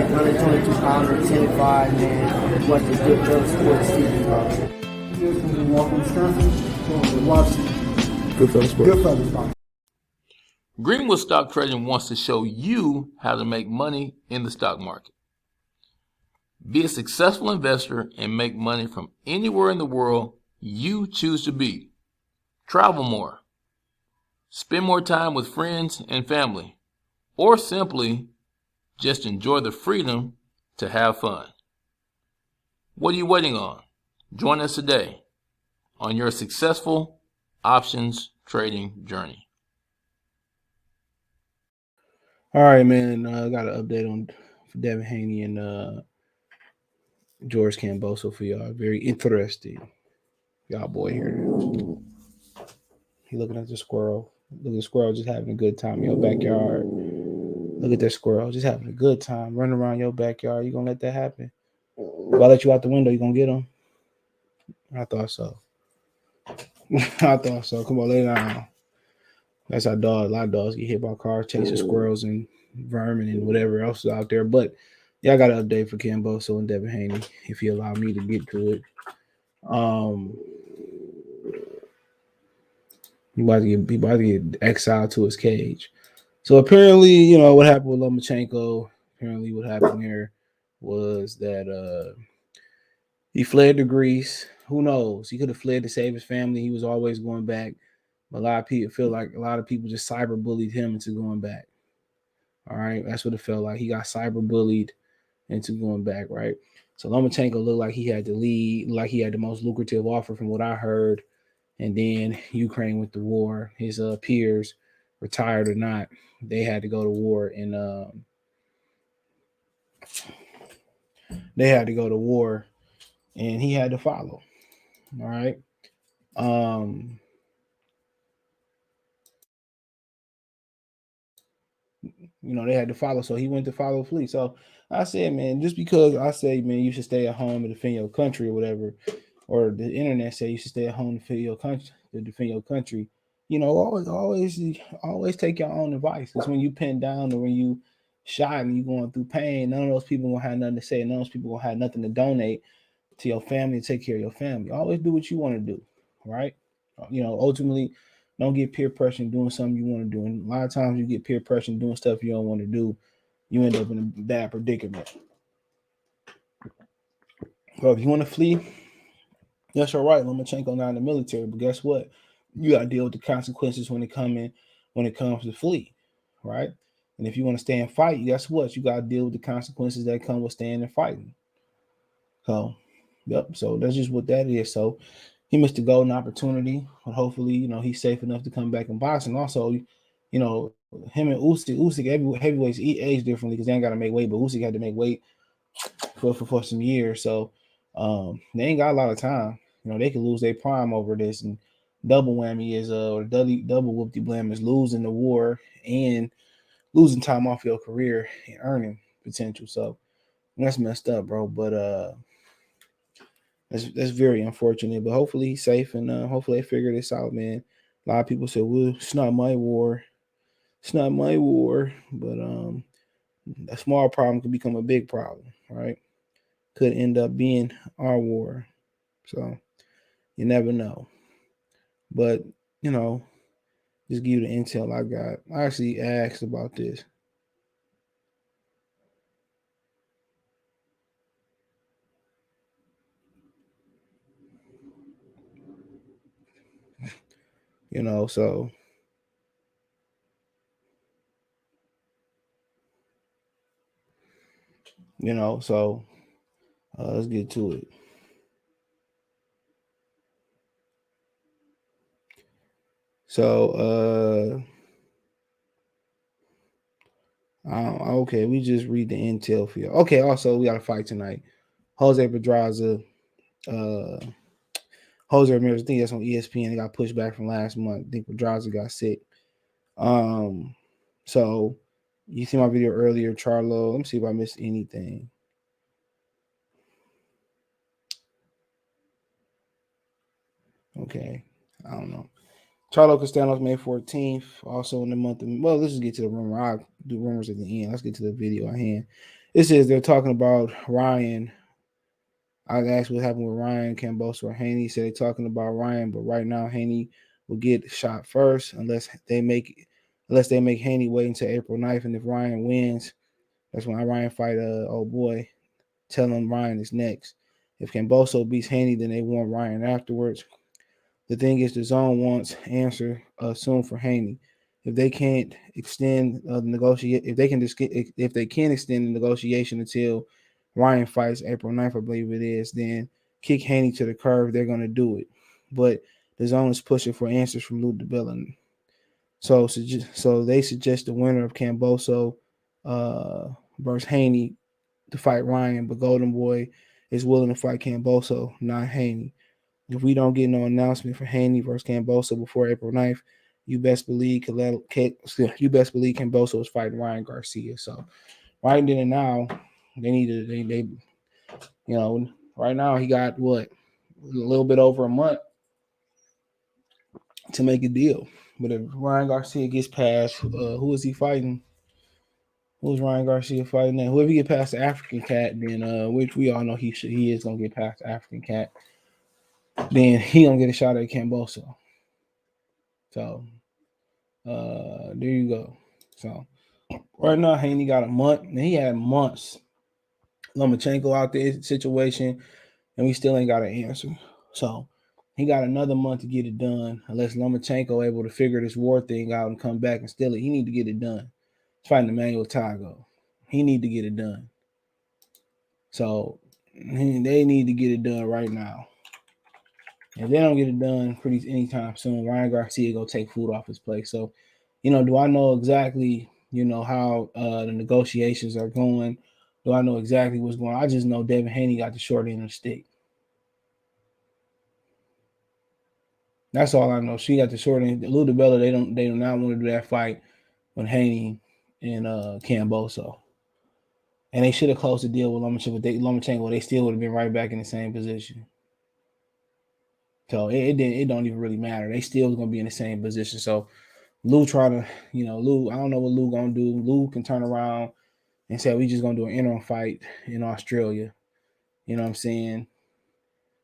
man. 122 pounder, 10-5, man. What the good Phillips sports season, bro. Here's from Milwaukee, Wisconsin. So watch Goodfellas Sports. Goodfellas Sports. Greenwood Stock Trading wants to show you how to make money in the stock market. Be a successful investor and make money from anywhere in the world you choose to be. Travel more. Spend more time with friends and family. Or simply just enjoy the freedom to have fun. What are you waiting on? Join us today on your successful options trading journey. All right, man. I got an update on Devin Haney and George Kambosos for y'all. Very interesting. Y'all boy here. He looking at the squirrel. Look at the squirrel just having a good time in your backyard. Look at that squirrel just having a good time running around your backyard. You gonna let that happen? If I let you out the window, you gonna get him? I thought so. I thought so. Come on, lay down. That's how dogs. A lot of dogs get hit by cars, chasing squirrels and vermin and whatever else is out there. But yeah, I got an update for Kambosos and Devin Haney, if you allow me to get to it. He about to get exiled to his cage. So apparently, you know what happened with Lomachenko. Apparently, what happened there was that he fled to Greece. Who knows? He could have fled to save his family. He was always going back. A lot of people feel like a lot of people just cyberbullied him into going back. All right, that's what it felt like. He got cyberbullied into going back, right? So Lomachenko looked like he had the lead, like he had the most lucrative offer from what I heard. And then Ukraine went to war. His peers, retired or not, they had to go to war, and he had to follow. All right. They had to follow, so he went to follow fleet. So I said, man, just because I say, man, you should stay at home and defend your country or whatever, or the internet say you should stay at home to defend your country, always take your own advice. Because when you pinned down or when you shot and you going through pain, none of those people gonna have nothing to say. None of those people gonna have nothing to donate to your family, to take care of your family. Always do what you want to do, right? Ultimately, don't get peer pressure doing something you want to do. And a lot of times you get peer pressure doing stuff you don't want to do, you end up in a bad predicament. So if you want to flee, that's all right. Lomachenko not in the military, but guess what? You got to deal with the consequences when it comes to flee, right? And if you want to stay and fight, guess what? You got to deal with the consequences that come with staying and fighting. So, yep. So that's just what that is. So he missed a golden opportunity, but hopefully, he's safe enough to come back and box. And also, him and Usyk, heavyweights age differently because they ain't got to make weight, but Usyk had to make weight for some years. So they ain't got a lot of time. They could lose their prime over this, and double whammy is or double whoop-de blam is losing the war and losing time off your career and earning potential. So that's messed up, bro. But that's very unfortunate. But hopefully he's safe, and hopefully they figure this out, man. A lot of people say, well, it's not my war. It's not my war. But a small problem could become a big problem, right? Could end up being our war. So you never know. But, just give you the intel I got. I actually asked about this. So let's get to it. So okay, we just read the intel for you. Okay, also we got a fight tonight. Jose Pedraza, Jose Ramirez, I think that's on ESPN. They got pushed back from last month. I think Pedraza got sick. So you see my video earlier, Charlo. Let me see if I missed anything. Okay, I don't know. Charlo Castellanos May 14th, also in the month of, let's just get to the rumor. I'll do rumors at the end. Let's get to the video at hand. It says they're talking about Ryan. I asked what happened with Ryan, Kambosos, or Haney. Said they're talking about Ryan, but right now Haney will get shot first unless they make Haney wait until April 9th. And if Ryan wins, that's when Ryan fight old boy. Tell him Ryan is next. If Kambosos beats Haney, then they want Ryan afterwards. The thing is, the zone wants answer soon for Haney. If they can't extend the negotiate, if they can extend the negotiation until Ryan fights April 9th, I believe it is, then kick Haney to the curb. They're going to do it. But the zone is pushing for answers from Lou DeBellin. So they suggest the winner of Kambosos versus Haney to fight Ryan, but Golden Boy is willing to fight Kambosos, not Haney. If we don't get no announcement for Haney versus Kambosos before April 9th, you best believe Kambosos is fighting Ryan Garcia. So right then and now, right now he got a little bit over a month to make a deal. But if Ryan Garcia gets past, who is he fighting? Who's Ryan Garcia fighting now? Whoever get past the African cat, then which we all know he is gonna get past the African cat, then he gonna get a shot at Kambosos. So there you go. So right now Haney got a month, and he had months. Lomachenko out there situation, and we still ain't got an answer. So he got another month to get it done, unless Lomachenko able to figure this war thing out and come back and steal it. He need to get it done. He's fighting Emmanuel Tago. He need to get it done. So they need to get it done right now. If they don't get it done anytime soon, Ryan Garcia go take food off his plate. So, do I know exactly, how the negotiations are going? Do I know exactly what's going on? I just know Devin Haney got the short end of the stick. That's all I know. She got the short end. Lou DeBella, they do not want to do that fight with Haney and Kambosos. And they should have closed the deal with Lomachenko. They still would have been right back in the same position. So it don't even really matter. They still gonna be in the same position. So Lou trying to, Lou, I don't know what Lou gonna do. Lou can turn around and say we just gonna do an interim fight in Australia. You know what I'm saying?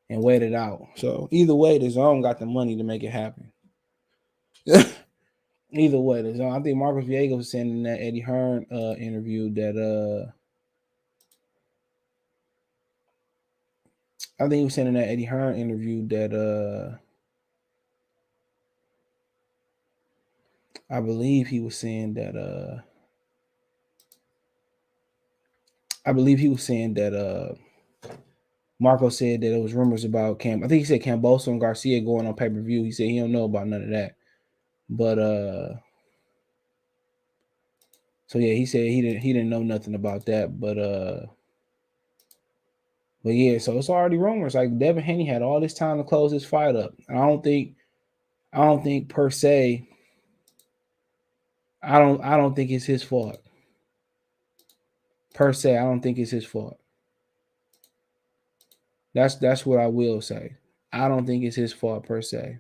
And wait it out. So either way, the zone got the money to make it happen. Either way, the zone. I think Marcos Villegas was saying in that Eddie Hearn interview that I think he was saying in that Eddie Hearn interview that I believe he was saying that Marco said that there was rumors about I think he said Kambosos and Garcia going on pay-per-view. He said he don't know about none of that. But so yeah, he said he didn't know nothing about that. But yeah, so it's already rumors. Like Devin Haney had all this time to close his fight up. I don't think per se. I don't think it's his fault. Per se, I don't think it's his fault. That's what I will say. I don't think it's his fault per se.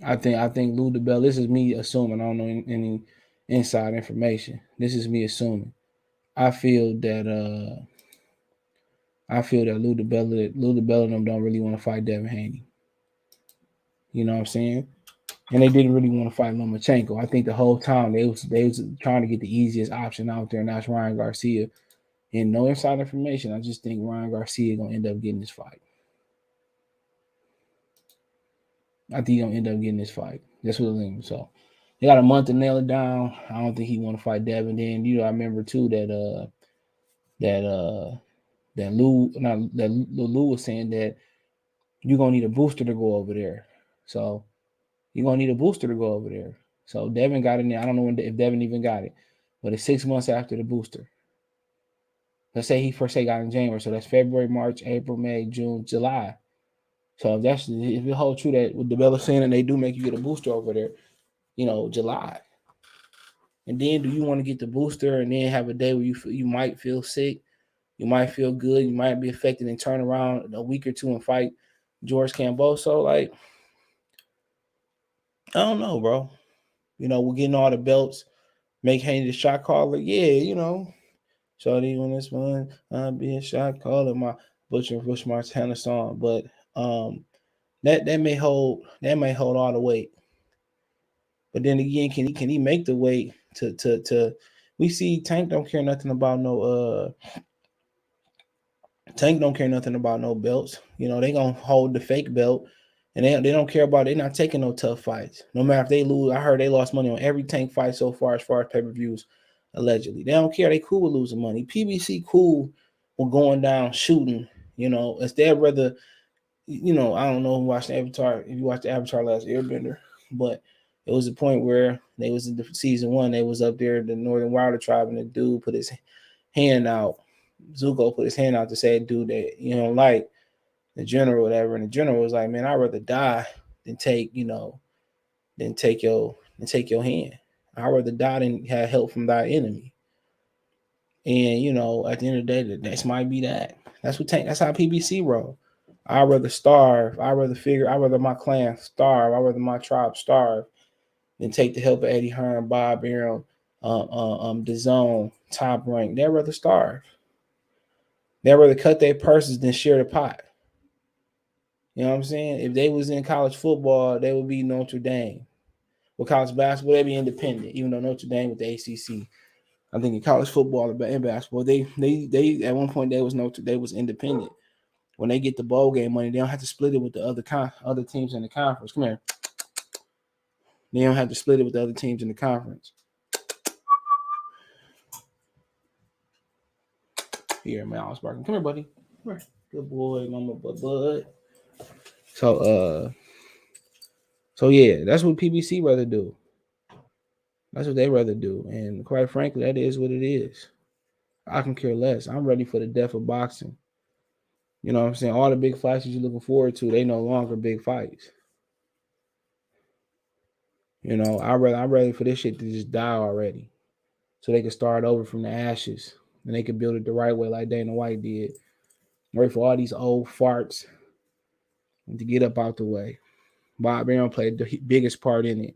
I think Lou DeBell. This is me assuming. I don't know any inside information. This is me assuming. I feel that Lou DeBell and them don't really want to fight Devin Haney. You know what I'm saying? And they didn't really want to fight Lomachenko. I think the whole time they was trying to get the easiest option out there, and that's Ryan Garcia. And no inside information. I just think Ryan Garcia gonna end up getting this fight. I think he's gonna end up getting this fight. That's what I think. So they got a month to nail it down. I don't think he want to fight Devin. Then I remember too that Lou was saying that you're gonna need a booster to go over there. So you're gonna need a booster to go over there. So Devin got in there. I don't know if Devin even got it, but it's 6 months after the booster. Let's say he first got in January, so that's February, March, April, May, June, July. So if it holds true that with DeBella saying that they do make you get a booster over there, July. And then do you want to get the booster and then have a day where you might feel sick, you might feel good, you might be affected and turn around a week or two and fight George Kambosos? Like, I don't know, bro. We're getting all the belts. Make Haney the shot caller. Yeah, Shorty when it's fun, I'll be a shot caller. My Butcher and Bush Montana song, but that may hold all the weight. But then again, can he make the weight to we see Tank don't care nothing about no belts. They gonna hold the fake belt, and they don't care about it. They're not taking no tough fights. No matter if they lose. I heard they lost money on every Tank fight so far as pay-per-views, allegedly. They don't care. They cool with losing money. PBC cool with going down shooting. Instead rather, I don't know who watched the Avatar. If you watched the Avatar Last Airbender, but it was a point where they was in season 1. They was up there, the Northern Wilder tribe, and the dude put his hand out. Zuko put his hand out to say, dude, that like the general, whatever. And the general was like, man, I'd rather die than take your hand. I'd rather die than have help from thy enemy. And at the end of the day, that might be that. That's how PBC roll. I'd rather starve. I'd rather my clan starve. I'd rather my tribe starve than take the help of Eddie Hearn, Bob Arum, DAZN, Top Rank. They'd rather starve. They'd rather cut their purses than share the pot. You know what I'm saying? If they was in college football, they would be Notre Dame. With college basketball, they'd be independent, even though Notre Dame with the ACC. I think in college football and basketball, they at one point they was independent. When they get the bowl game money, they don't have to split it with the other teams in the conference. Come here. They don't have to split it with the other teams in the conference. Here, man, I was barking. Come here, buddy. Come here. Good boy, mama, bud. So yeah, that's what PBC rather do. That's what they rather do. And quite frankly, that is what it is. I can care less. I'm ready for the death of boxing. You know what I'm saying? All the big fights that you're looking forward to, they no longer big fights. I'm ready for this shit to just die already. So they can start over from the ashes. And they can build it the right way like Dana White did. I'm ready for all these old farts to get up out the way. Bob Arum played the biggest part in it.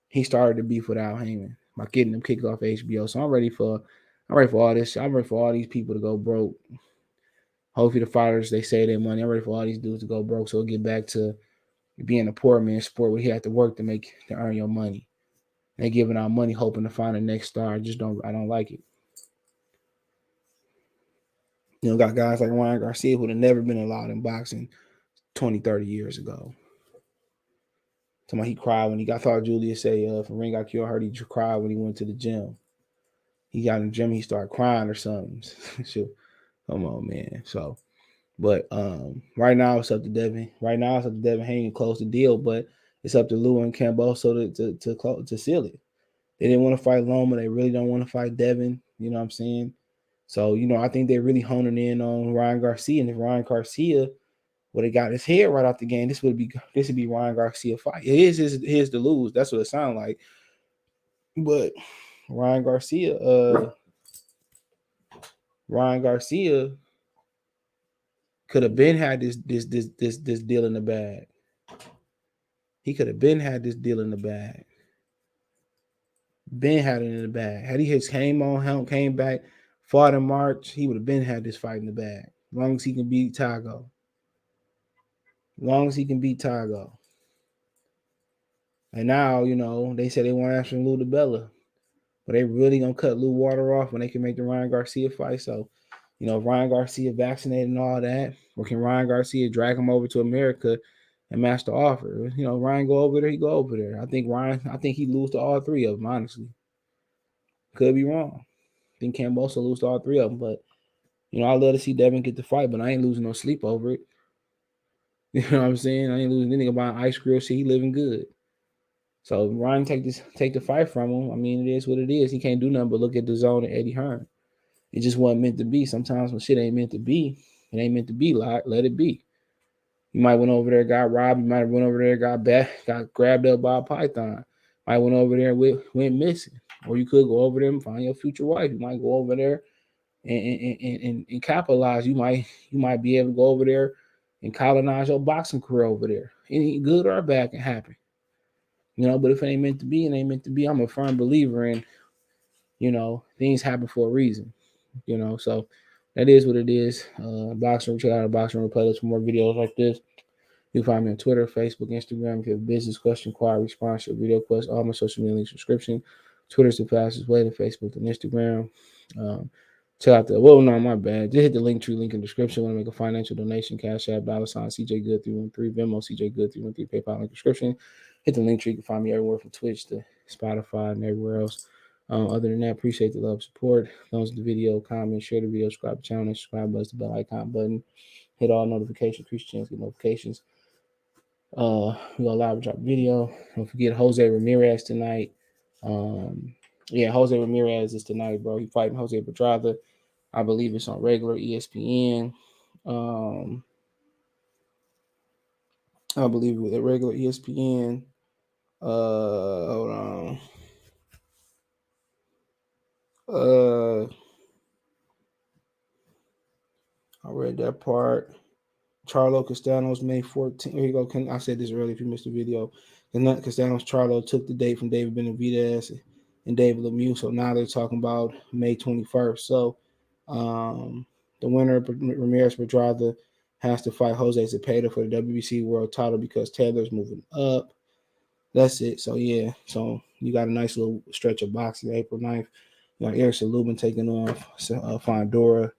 He started the beef with Al Heyman by getting them kicked off HBO. So I'm ready for all this. I'm ready for all these people to go broke. Hopefully the fighters, they save their money. I'm ready for all these dudes to go broke so we'll get back to being a poor man's sport where he had to work to earn your money. They giving out money hoping to find the next star. I don't like it. Got guys like Ryan Garcia who would have never been allowed in boxing 20, 30 years ago. Somebody, he cried when I thought Julius say if a ring got killed, I heard he cried when he went to the gym. He got in the gym, he started crying or something. So, come on, man. So, but right now it's up to Devin. Right now it's up to Devin Haney to close the deal, but it's up to Lou and Kambosos to seal it. They didn't want to fight Loma. They really don't want to fight Devin. You know what I'm saying? So, I think they're really honing in on Ryan Garcia. And if Ryan Garcia would have got his head right out the game, this would be Ryan Garcia fight. It is his to lose. That's what it sounds like. But Ryan Garcia could have been had this deal in the bag. He could have been had this deal in the bag. Ben had it in the bag. Had he came back, fought in March, he would have been had this fight in the bag. As long as he can beat Tago. And now, they say they want to ask him Lou DiBella. But they really gonna cut Lou Water off when they can make the Ryan Garcia fight. So, if Ryan Garcia vaccinated and all that, or can Ryan Garcia drag him over to America and match the offer? Ryan go over there, he go over there. I think he lose to all three of them, honestly. Could be wrong. I think Kambosos lose to all three of them, but I'd love to see Devin get the fight, but I ain't losing no sleep over it. You know what I'm saying? I ain't losing anything about ice grill shit. He living good. So Ryan take the fight from him. I mean, it is what it is. He can't do nothing but look at DAZN and Eddie Hearn. It just wasn't meant to be. Sometimes when shit ain't meant to be, it ain't meant to be. Let it be. You might went over there, got robbed. You might have went over there, got grabbed up by a python. Might went over there and went missing. Or you could go over there and find your future wife. You might go over there and capitalize. You might be able to go over there and colonize your boxing career over there. Any good or bad can happen. But if it ain't meant to be, it ain't meant to be. I'm a firm believer in, things happen for a reason, so that is what it is. Boxing, check out our Boxing playlist for more videos like this. You can find me on Twitter, Facebook, Instagram. If you have a business question, inquiry, response, or video quest, all my social media links, subscription. Twitter's the fastest way to Facebook and Instagram. Check out my bad. Just hit the link tree link in the description. Want to make a financial donation, Cash App, $, CJ Good 313, Venmo, CJ Good 313, PayPal link description. Hit the link tree. You can find me everywhere from Twitch to Spotify and everywhere else. Other than that, appreciate the love, support. Thumbs up the video, comment, share the video, subscribe to the channel, subscribe button, the bell icon button. Hit all notifications, increase your chance to get notifications. We go live drop video. Don't forget Jose Ramirez tonight. Jose Ramirez is tonight, bro. He fighting Jose Pedraza. I believe it's on regular ESPN. I believe with a regular ESPN. Hold on. I read that part. Charlo Castanos, May 14th. Here you go. I said this earlier if you missed the video. Castanos Charlo took the date from David Benavidez and David Lemieux. So now they're talking about May 21st. So the winner, Ramirez Pedraza, has to fight Jose Zepeda for the WBC world title because Taylor's moving up. That's it. So, yeah. So you got a nice little stretch of boxing April 9th. You got Erickson Lubin taking off Fondora.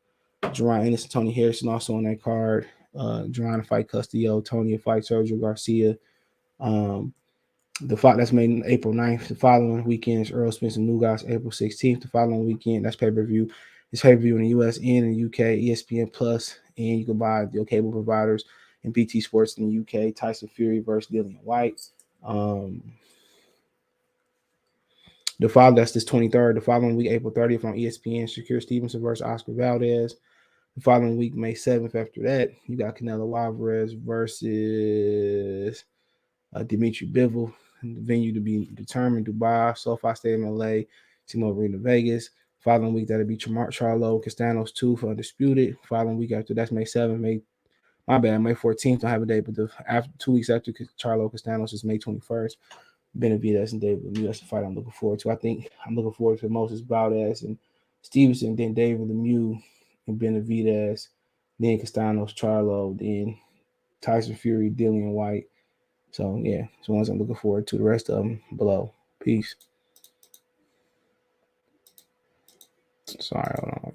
Jerron Anderson, Tony Harrison also on that card. Jerron to fight Castillo, Tony to fight Sergio Garcia. The fight that's made April 9th. The following weekend is Earl Spence and Nugas, April 16th. The following weekend, that's pay-per-view. It's pay-per-view in the US and in the UK, ESPN Plus, and you can buy your cable providers and BT Sports in the UK. Tyson Fury versus Dillian White. That's this 23rd. The following week, April 30th on ESPN, Shakur Stevenson versus Oscar Valdez. The following week, May 7th, after that, you got Canelo Alvarez versus Dimitri Bivol. The venue to be determined: Dubai, SoFi Stadium, LA, T-Mobile Arena, Vegas. Following week, that'll be Charlo Castanos 2 for Undisputed. Following week after that's May 7th. May 14th. Don't have a date, but after 2 weeks after Charlo Castanos is May 21st. Benavidez and David Lemieux. That's the fight I'm looking forward to. I think I'm looking forward to Moses Valdez and Stevenson, then David Lemieux and Benavidez, then Castanos, Charlo, then Tyson Fury, Dillian White. So, yeah, it's the ones I'm looking forward to. The rest of them below. Peace. Sorry, hold on.